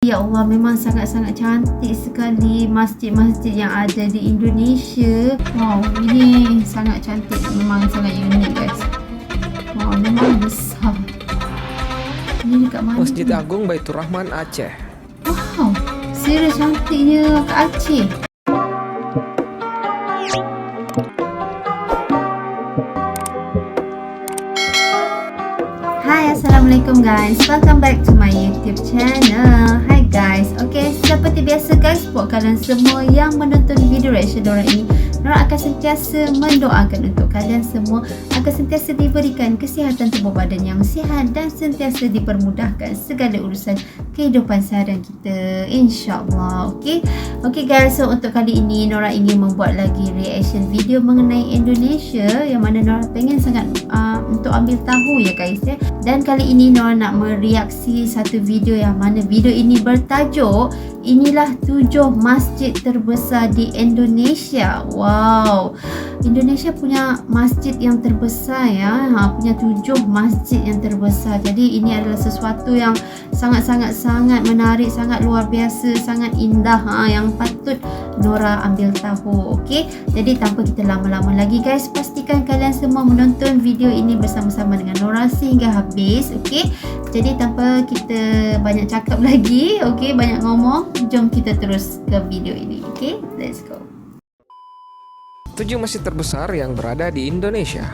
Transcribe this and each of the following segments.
Ya Allah, memang sangat-sangat cantik sekali masjid-masjid yang ada di Indonesia. Wow, ini sangat cantik, memang sangat unik guys. Wow, memang besar. Ini dekat mana? Masjid Agung Baitur Rahman Aceh. Wow, serius cantiknya ke Aceh. Hai, Assalamualaikum guys, welcome back to my YouTube channel. Hai guys, okay, seperti biasa guys, buat kalian semua yang menonton video reaction Nora ini, Nora akan sentiasa mendoakan untuk kalian semua agar sentiasa diberikan kesihatan tubuh badan yang sihat dan sentiasa dipermudahkan segala urusan kehidupan seharian kita, insyaAllah. Okay guys, so untuk kali ini Nora ingin membuat lagi reaction video mengenai Indonesia, yang mana Nora pengen sangat untuk ambil tahu ya guys ya. Dan kali ini Nora nak mereaksi satu video yang mana video ini bertajuk inilah 7 masjid terbesar di Indonesia. Wow, Indonesia punya masjid yang terbesar ya, punya 7 masjid yang terbesar. Jadi ini adalah sesuatu yang sangat menarik, sangat luar biasa, sangat indah, yang patut Nora ambil tahu. Okay, jadi tanpa kita lama-lama lagi guys, pastikan kalian semua menonton video ini bersama-sama dengan Nora sehingga habis. Okay, jadi tanpa kita banyak cakap lagi, okay, banyak ngomong, jom kita terus ke video ini. Okay, let's go. 7 masjid terbesar yang berada di Indonesia.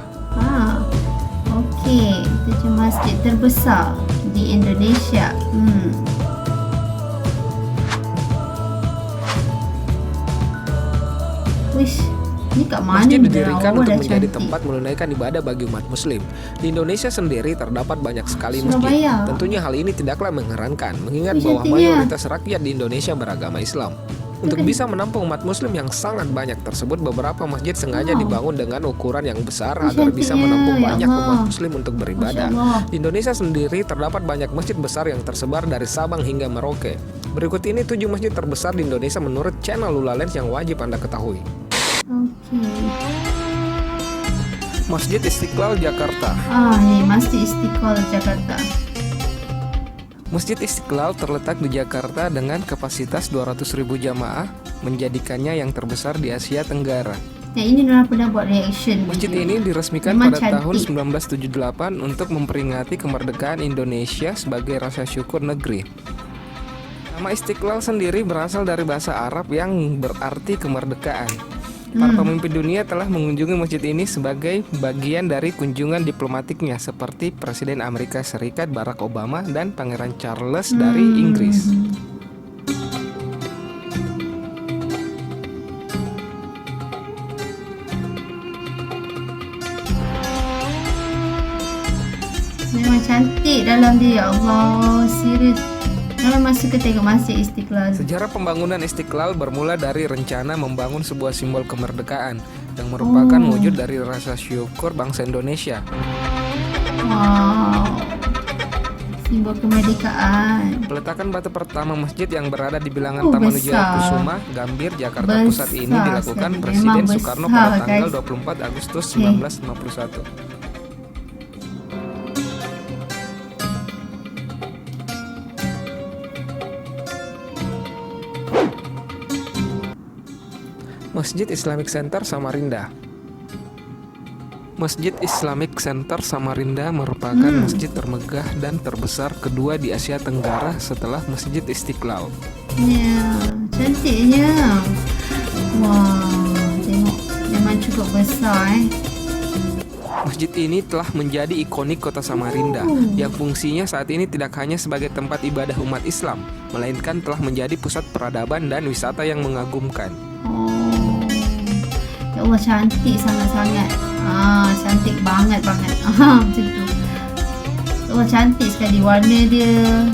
Okay, 7 masjid terbesar di Indonesia. Wish, ini kat mana? Masjid didirikan Awal untuk dah menjadi cantik. tempat menunaikan ibadah bagi umat muslim. Di Indonesia sendiri terdapat banyak sekali Surabaya. masjid. Tentunya hal ini tidaklah mengherankan, mengingat Ih, bahwa cantiknya. mayoritas rakyat di Indonesia beragama Islam. Untuk bisa menampung umat muslim yang sangat banyak tersebut, beberapa masjid sengaja Wow. dibangun dengan ukuran yang besar Ih, agar bisa cantiknya, menampung ya banyak Allah. umat muslim untuk beribadah. Masya Allah. Di Indonesia sendiri terdapat banyak masjid besar yang tersebar dari Sabang hingga Merauke. Berikut ini 7 masjid terbesar di Indonesia menurut channel Lulalens yang wajib Anda ketahui. Masjid Istiqlal Jakarta. Ini Masjid Istiqlal Jakarta. Masjid Istiqlal terletak di Jakarta dengan kapasitas 200.000 jamaah, menjadikannya yang terbesar di Asia Tenggara. Ya, ini Nora pernah buat reaction. Masjid video. ini diresmikan Memang pada cantik. tahun 1978 untuk memperingati kemerdekaan Indonesia sebagai rasa syukur negeri. Nama Istiqlal sendiri berasal dari bahasa Arab yang berarti kemerdekaan. Para pemimpin dunia telah mengunjungi masjid ini sebagai bagian dari kunjungan diplomatiknya, seperti Presiden Amerika Serikat Barack Obama dan Pangeran Charles dari Inggris. Memang cantik dalam dia, ya Allah, serius. Nora masuk ke tengok Masjid Istiqlal. Sejarah pembangunan Istiqlal bermula dari rencana membangun sebuah simbol kemerdekaan yang merupakan wujud dari rasa syukur bangsa Indonesia. Wow, simbol kemerdekaan. Peletakan batu pertama masjid yang berada di bilangan Oh, Taman besar. Wijaya Kusuma, Gambir, Jakarta Pusat ini Besar dilakukan sekali. Presiden Memang Soekarno besar, pada tanggal guys. 24 Agustus Oke. 1951. Masjid Islamic Center Samarinda. Masjid Islamic Center Samarinda merupakan masjid termegah dan terbesar kedua di Asia Tenggara setelah Masjid Istiqlal. Ya, cantiknya. Wow, tengok, memang cukup besar. Masjid ini telah menjadi ikonik kota Samarinda, yang fungsinya saat ini tidak hanya sebagai tempat ibadah umat Islam, melainkan telah menjadi pusat peradaban dan wisata yang mengagumkan. Ya Allah, cantik sangat-sangat. Cantik banget. Macam tu. Ya Allah, cantik sekali warna dia.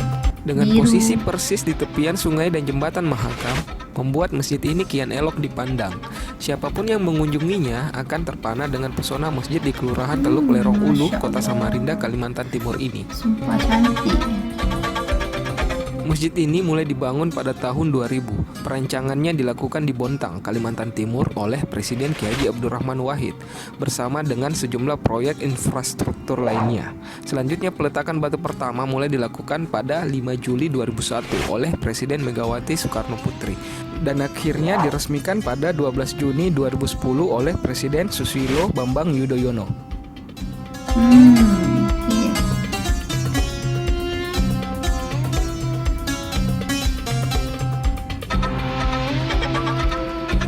Dengan Biru. posisi persis di tepian sungai dan jembatan Mahakam, membuat masjid ini kian elok dipandang. Siapapun yang mengunjunginya akan terpana dengan pesona masjid di Kelurahan Teluk Lerong Ulu, Masya Kota Allah. Samarinda, Kalimantan Timur ini. Sumpah cantik. Masjid ini mulai dibangun pada tahun 2000. Perancangannya dilakukan di Bontang, Kalimantan Timur oleh Presiden Kiai Haji Abdurrahman Wahid bersama dengan sejumlah proyek infrastruktur lainnya. Selanjutnya peletakan batu pertama mulai dilakukan pada 5 Juli 2001 oleh Presiden Megawati Soekarno Putri dan akhirnya diresmikan pada 12 Juni 2010 oleh Presiden Susilo Bambang Yudhoyono. Okay.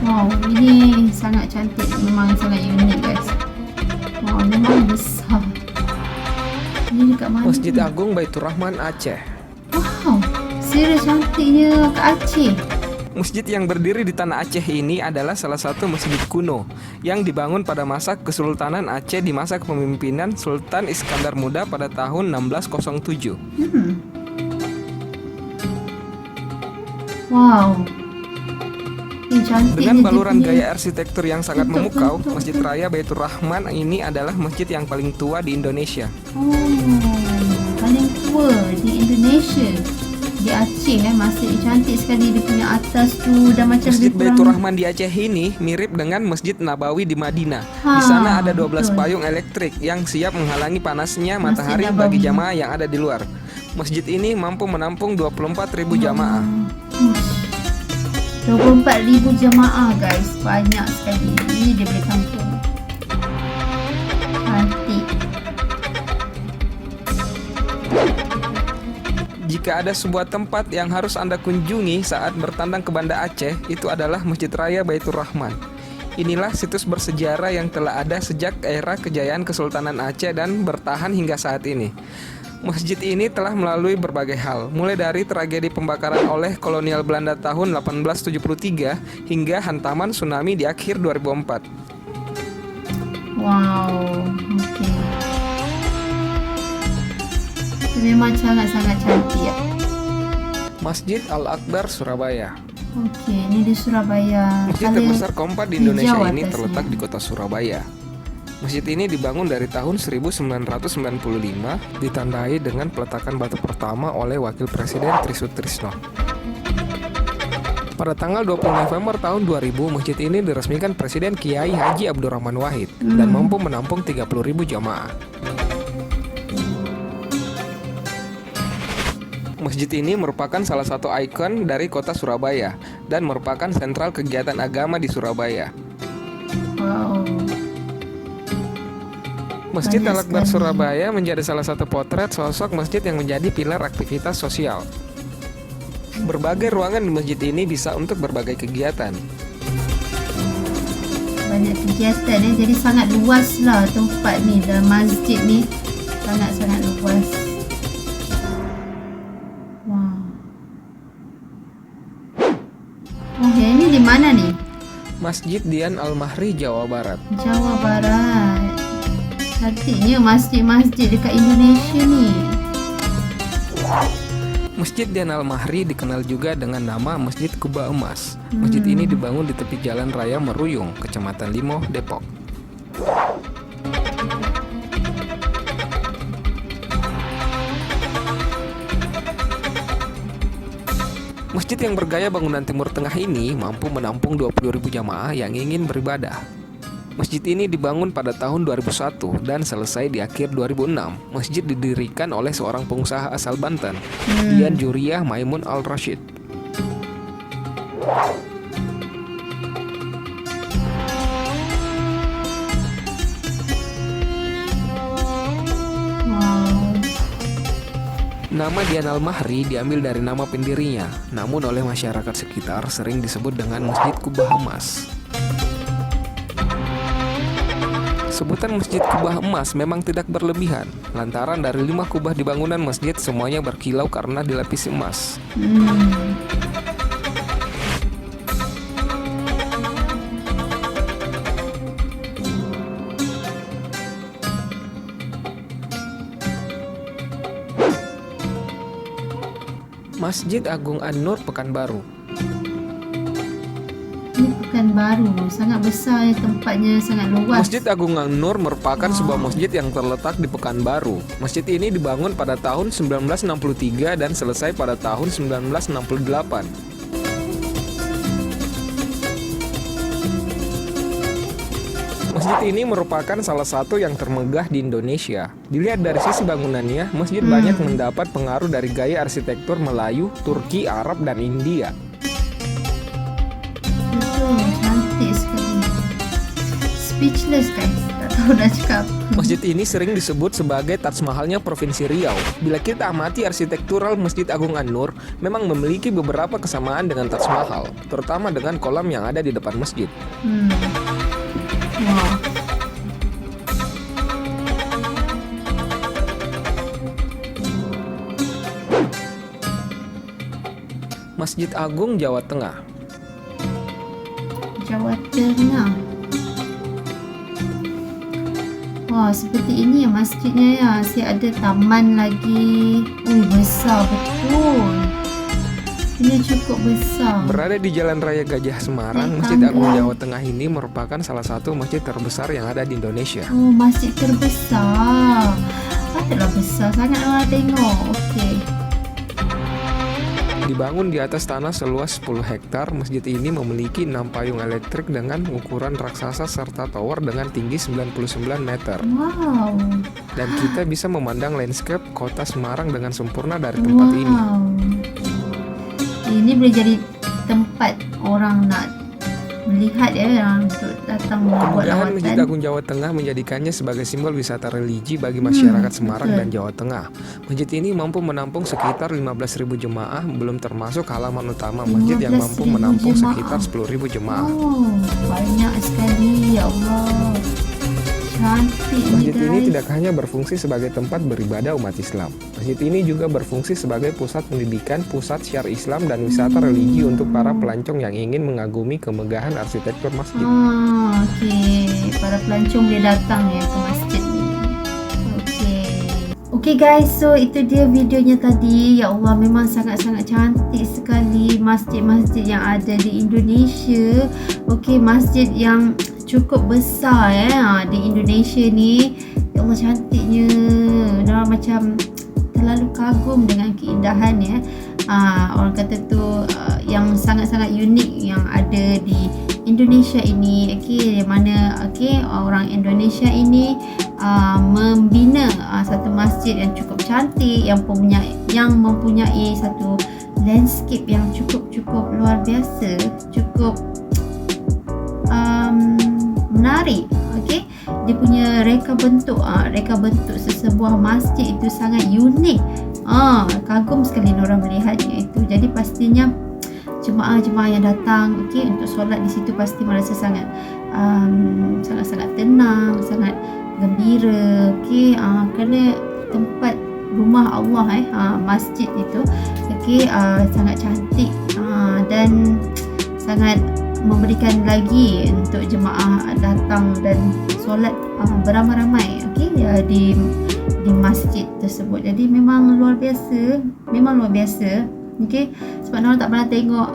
Wow, ini sangat cantik, memang sangat unik guys. Wow, memang besar. Ini dekat mana? Masjid Agung Baitur Rahman Aceh. Wow, serius cantiknya ke Aceh. Masjid yang berdiri di tanah Aceh ini adalah salah satu masjid kuno yang dibangun pada masa Kesultanan Aceh di masa kepemimpinan Sultan Iskandar Muda pada tahun 1607. Wow. Cantik Dengan baluran gaya arsitektur yang sangat memukau, Masjid Raya Baitur Rahman ini adalah masjid yang paling tua di Indonesia. Oh, paling tua di Indonesia. Di Aceh masih cantik sekali dia punya atas tu, dah macam Masjid lebih Baitur kurang. Rahman di Aceh ini mirip dengan Masjid Nabawi di Madinah. Di sana ada 12 betul. payung elektrik yang siap menghalangi panasnya Masjid matahari Nabawi. bagi jamaah yang ada di luar. Masjid ini mampu menampung 24.000 jamaah. 24,000 jemaah guys, banyak sekali. Ini dia boleh tampung. Cantik. Jika ada sebuah tempat yang harus Anda kunjungi saat bertandang ke Banda Aceh, itu adalah Masjid Raya Baitur Rahman. Inilah situs bersejarah yang telah ada sejak era kejayaan Kesultanan Aceh dan bertahan hingga saat ini. Masjid ini telah melalui berbagai hal, mulai dari tragedi pembakaran oleh kolonial Belanda tahun 1873 hingga hantaman tsunami di akhir 2004. Wow, oke. Memang sangat-sangat cantik ya. Masjid Al-Akbar Surabaya. Oke, ini di Surabaya. Masjid Paling terbesar keempat di Indonesia hijau ini atasnya. terletak di kota Surabaya. Masjid ini dibangun dari tahun 1995, ditandai dengan peletakan batu pertama oleh Wakil Presiden Tri Sutrisno. Pada tanggal 20 November tahun 2000, masjid ini diresmikan Presiden Kiai Haji Abdurrahman Wahid dan mampu menampung 30.000 jamaah. Masjid ini merupakan salah satu ikon dari kota Surabaya dan merupakan sentral kegiatan agama di Surabaya. wow. Masjid Banyak Al-Akbar sekali. Surabaya menjadi salah satu potret sosok masjid yang menjadi pilar aktivitas sosial. Berbagai ruangan di masjid ini bisa untuk berbagai kegiatan. Banyak kegiatan ya, jadi sangat luas lah tempat ni dalam masjid ni. Sangat-sangat luas. Wow. Oh, yang ini di mana ni? Masjid Dian Al-Mahri, Jawa Barat. Jawa Barat. Cantiknya masjid-masjid dekat Indonesia ni. Masjid Dian Al-Mahri dikenal juga dengan nama Masjid Kubah Emas. Masjid ini dibangun di tepi Jalan Raya Meruyung, Kecamatan Limoh, Depok. Masjid yang bergaya bangunan Timur Tengah ini mampu menampung 20.000 jamaah yang ingin beribadah. Masjid ini dibangun pada tahun 2001 dan selesai di akhir 2006. Masjid didirikan oleh seorang pengusaha asal Banten, Dian Juriyah Maimun Al-Rashid. Wow. Nama Dian Al-Mahri diambil dari nama pendirinya, namun oleh masyarakat sekitar sering disebut dengan Masjid Kubah Emas. Sebutan Masjid Kubah Emas memang tidak berlebihan, lantaran dari 5 kubah di bangunan masjid semuanya berkilau karena dilapisi emas. Masjid Agung An-Nur, Pekanbaru. Ini Pekanbaru, sangat besar ya, tempatnya sangat luas. Masjid Agung An-Nur merupakan sebuah masjid yang terletak di Pekanbaru. Masjid ini dibangun pada tahun 1963 dan selesai pada tahun 1968. Masjid ini merupakan salah satu yang termegah di Indonesia. Dilihat dari sisi bangunannya, masjid banyak mendapat pengaruh dari gaya arsitektur Melayu, Turki, Arab, dan India. Cantik sekali. Speechless guys, tak tahu nak cakap. Masjid ini sering disebut sebagai Taj Mahalnya Provinsi Riau. Bila kita amati arsitektural Masjid Agung An-Nur, memang memiliki beberapa kesamaan dengan Taj Mahal, terutama dengan kolam yang ada di depan masjid. Wow. Masjid Agung Jawa Tengah. Jawa Tengah. Wah, seperti ini ya masjidnya ya. Masih ada taman lagi. Besar betul. Ini cukup besar. Berada di Jalan Raya Gajah Semarang, Masjid Agung Jawa Tengah ini merupakan salah satu masjid terbesar yang ada di Indonesia. Oh, masjid terbesar. Patutlah besar sangat orang tengok. Okey. Dibangun di atas tanah seluas 10 hektar, masjid ini memiliki 6 payung elektrik dengan ukuran raksasa serta tower dengan tinggi 99 meter. Wow. Dan kita bisa memandang landscape kota Semarang dengan sempurna dari tempat ini. Ini boleh jadi tempat orang nak melihat ya, untuk datang membuat Kemudahan lawatan. Masjid Agung Jawa Tengah menjadikannya sebagai simbol wisata religi bagi masyarakat Semarang dan Jawa Tengah. Masjid ini mampu menampung sekitar 15.000 jemaah, belum termasuk halaman utama masjid yang mampu menampung sekitar 10.000 jemaah. Oh, banyak sekali ya Allah. Cantik Masjid guys. ini tidak hanya berfungsi sebagai tempat beribadah umat Islam. Masjid ini juga berfungsi sebagai pusat pendidikan, pusat syiar Islam, dan wisata religi untuk para pelancong yang ingin mengagumi kemegahan arsitektur masjid. Okey. Para pelancong boleh datang ya ke masjid ni. Okey guys, so itu dia videonya tadi. Ya Allah, memang sangat-sangat cantik sekali masjid-masjid yang ada di Indonesia. Okey, masjid yang cukup besar di Indonesia ni. Ya Allah, cantiknya. Orang macam terlalu kagum dengan keindahannya. Orang kata tu yang sangat-sangat unik yang ada di Indonesia ini. Okey, di mana orang Indonesia ini membina satu masjid yang cukup cantik, yang mempunyai satu landscape yang cukup luar biasa, cukup menarik. Okey, dia punya reka bentuk sesebuah masjid itu sangat unik. Kagum sekali orang melihatnya itu. Jadi pastinya jemaah-jemaah yang datang untuk solat di situ pasti merasa sangat tenang, sangat gembira. Kerana tempat rumah Allah masjid itu sangat cantik dan sangat memberikan lagi untuk jemaah datang dan solat beramai-ramai di masjid tersebut. Jadi memang luar biasa. Sebab orang tak pernah tengok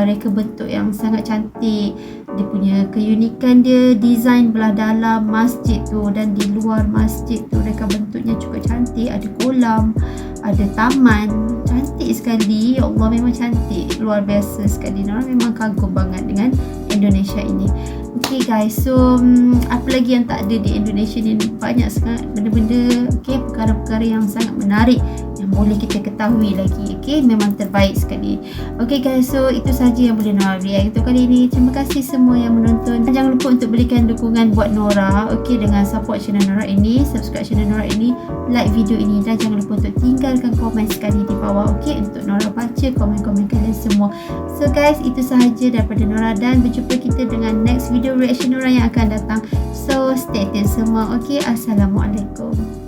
reka bentuk yang sangat cantik. Dia punya keunikan dia, design belah dalam masjid tu dan di luar masjid tu reka bentuknya cukup cantik. Ada kolam, ada taman, cantik sekali. Ya Allah, memang cantik, luar biasa sekali. Orang memang kagum banget dengan Indonesia ini. Okay guys, so apa lagi yang tak ada di Indonesia ni? Banyak sangat benda-benda, perkara-perkara yang sangat menarik yang boleh kita ketahui lagi. Memang terbaik sekali. Okay guys, so itu saja yang boleh Nora react untuk kali ini. Terima kasih semua yang menonton. Jangan lupa untuk berikan dukungan buat Nora dengan support channel Nora ini, subscribe channel Nora ini, like video ini, dan jangan lupa untuk tinggalkan komen sekali di bawah untuk Nora baca komen-komen kalian semua. So guys, itu sahaja daripada Nora dan berjumpa kita dengan next video reaction Nora yang akan datang. So stay tune semua. Assalamualaikum.